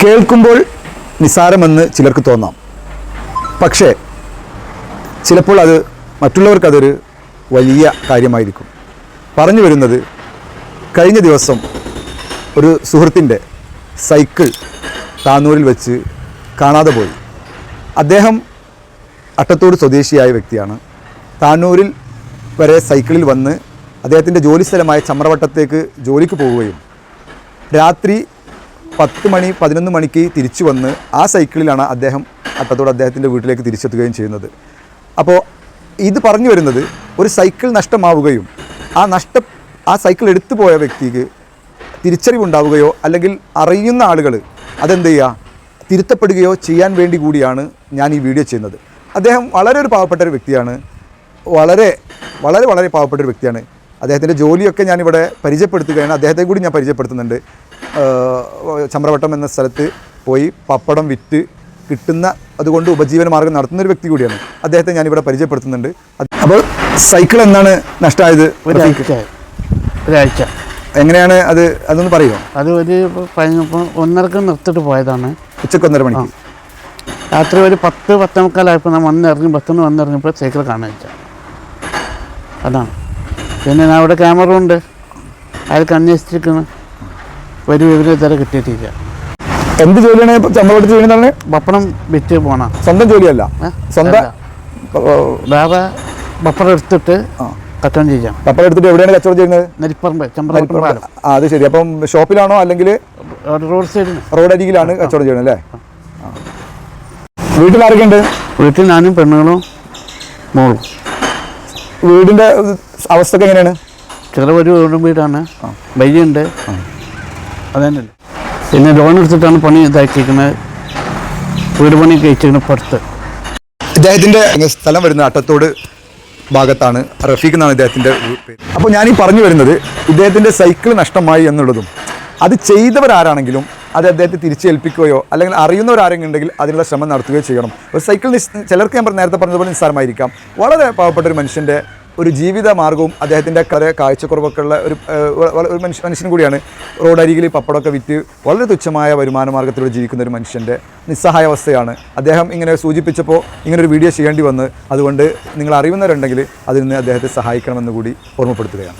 കേൾക്കുമ്പോൾ നിസ്സാരമെന്ന് ചിലർക്ക് തോന്നാം. പക്ഷേ ചിലപ്പോൾ അത് മറ്റുള്ളവർക്കതൊരു വലിയ കാര്യമായിരിക്കും. പറഞ്ഞു വരുന്നത്, കഴിഞ്ഞ ദിവസം ഒരു സുഹൃത്തിൻ്റെ സൈക്കിൾ താന്നൂരിൽ വെച്ച് കാണാതെ പോയി. അദ്ദേഹം അട്ടത്തോട് സ്വദേശിയായ വ്യക്തിയാണ്. താന്നൂരിൽ വരെ സൈക്കിളിൽ വന്ന് അദ്ദേഹത്തിൻ്റെ ജോലിസ്ഥലമായ ചമ്രവട്ടത്തേക്ക് ജോലിക്ക് പോവുകയും രാത്രി 10 മണി 11 മണിക്ക് തിരിച്ചു വന്ന് ആ സൈക്കിളിലാണ് അദ്ദേഹം അട്ടത്തോട് അദ്ദേഹത്തിൻ്റെ വീട്ടിലേക്ക് തിരിച്ചെത്തുകയും ചെയ്യുന്നത്. അപ്പോൾ ഇത് പറഞ്ഞു വരുന്നത്, ഒരു സൈക്കിൾ നഷ്ടമാവുകയും ആ സൈക്കിൾ എടുത്തു പോയ വ്യക്തിക്ക് തിരിച്ചറിവുണ്ടാവുകയോ അല്ലെങ്കിൽ അറിയുന്ന ആളുകൾ അതെന്ത് ചെയ്യുക, തിരുത്തപ്പെടുകയോ ചെയ്യാൻ വേണ്ടി കൂടിയാണ് ഞാൻ ഈ വീഡിയോ ചെയ്യുന്നത്. അദ്ദേഹം വളരെ ഒരു പാവപ്പെട്ട ഒരു വ്യക്തിയാണ്. വളരെ വളരെ വളരെ പാവപ്പെട്ട ഒരു വ്യക്തിയാണ്. അദ്ദേഹത്തിൻ്റെ ജോലിയൊക്കെ ഞാനിവിടെ പരിചയപ്പെടുത്തുകയാണ്. അദ്ദേഹത്തെ കൂടി ഞാൻ പരിചയപ്പെടുത്തുന്നുണ്ട്. ചമ്രവട്ടം എന്ന സ്ഥലത്ത് പോയി പപ്പടം വിറ്റ് കിട്ടുന്ന അതുകൊണ്ട് ഉപജീവന മാർഗം നടത്തുന്ന ഒരു വ്യക്തി കൂടിയാണ്. അദ്ദേഹത്തെ ഞാനിവിടെ പരിചയപ്പെടുത്തുന്നുണ്ട്. അപ്പോൾ സൈക്കിൾ എന്നാണ് നഷ്ടമായത്? ഒരാഴ്ച. എങ്ങനെയാണ് അതൊന്ന് പറയുമോ? അത് ഒരു 1:30 നിർത്തിട്ട് പോയതാണ്. ഉച്ചക്ക് 1:30 മണിക്ക്. രാത്രി ഒരു 10-10:45 ഞാൻ വന്നിറങ്ങിയപ്പോൾ സൈക്കിൾ കാണാൻ വെച്ചാൽ അതാണ്. പിന്നെ ഞാൻ അവിടെ ക്യാമറ ഉണ്ട്, അയാൾക്ക് അന്വേഷിച്ചിരിക്കുന്നു. ഒരു വിവരം ഇതുവരെ കിട്ടിയിട്ടില്ല. എന്ത് ജോലിയാണ് ചമ്രവട്ടത്ത് ചെയ്യുന്നതാണ്? പപ്പടം വിറ്റ് പോണ. സ്വന്തം ജോലിയല്ല, സ്വന്തം വേറെ പപ്പടം എടുത്തിട്ട് കച്ചവടം ചെയ്യാം. പപ്പടം എടുത്തിട്ട് എവിടെയാണ് കച്ചവടം ചെയ്യുന്നത്? നെരിപ്പറമ്പ്, ചമ്രവട്ടം. അത് ശരി. അപ്പം ഷോപ്പിലാണോ അല്ലെങ്കിൽ റോഡ് സൈഡിൽ, റോഡ് അരികിലാണ് കച്ചവടം ചെയ്യുന്നത് അല്ലേ? വീട്ടിൽ ആരൊക്കെ ഉണ്ട്? വീട്ടിൽ ഞാനും പെണ്ണുങ്ങളും മോളും. വീടിൻ്റെ അവസ്ഥ ഒക്കെ എങ്ങനെയാണ്? ചെറിയ ഒരു വീടാണ്, വയ്യുണ്ട്, അതന്നെ. പിന്നെ ലോൺ എടുത്തിട്ടാണ് പണി ഇതാക്കിയിരിക്കുന്നത്. വീട് പണി കഴിച്ചിരിക്കുന്നത് പുറത്ത്. ഇദ്ദേഹത്തിൻ്റെ സ്ഥലം വരുന്നത് അട്ടത്തോട് ഭാഗത്താണ്. റഫീഖ് എന്നാണ് ഇദ്ദേഹത്തിൻ്റെ പേര്. അപ്പോൾ ഞാനീ പറഞ്ഞു വരുന്നത്, ഇദ്ദേഹത്തിൻ്റെ സൈക്കിൾ നഷ്ടമായി എന്നുള്ളതും അത് ചെയ്തവരാരാണെങ്കിലും അത് അദ്ദേഹത്തെ തിരിച്ചേൽപ്പിക്കുകയോ അല്ലെങ്കിൽ അറിയുന്നവരാരെങ്കിലും ഉണ്ടെങ്കിൽ അതിനുള്ള ശ്രമം നടത്തുകയോ ചെയ്യണം. ഒരു സൈക്കിൾ ചിലർക്ക് ഞാൻ നേരത്തെ പറഞ്ഞതുപോലെ നിസ്സാരമായിരിക്കാം. വളരെ പാവപ്പെട്ട ഒരു മനുഷ്യൻ്റെ ഒരു ജീവിത മാർഗവും അദ്ദേഹത്തിൻ്റെ കാഴ്ചക്കുറവൊക്കെ ഉള്ള ഒരു മനുഷ്യൻ കൂടിയാണ്. റോഡരികിൽ പപ്പടമൊക്കെ വിറ്റ് വളരെ തുച്ഛമായ വരുമാന മാർഗ്ഗത്തിലൂടെ ജീവിക്കുന്ന ഒരു മനുഷ്യൻ്റെ നിസ്സഹായാവസ്ഥയാണ്. അദ്ദേഹം ഇങ്ങനെ സൂചിപ്പിച്ചപ്പോൾ ഇങ്ങനൊരു വീഡിയോ ചെയ്യേണ്ടി വന്ന്, അതുകൊണ്ട് നിങ്ങൾ അറിയുന്നവരുണ്ടെങ്കിൽ അതിൽ നിന്ന് അദ്ദേഹത്തെ സഹായിക്കണമെന്ന് കൂടി ഓർമ്മപ്പെടുത്തുകയാണ്.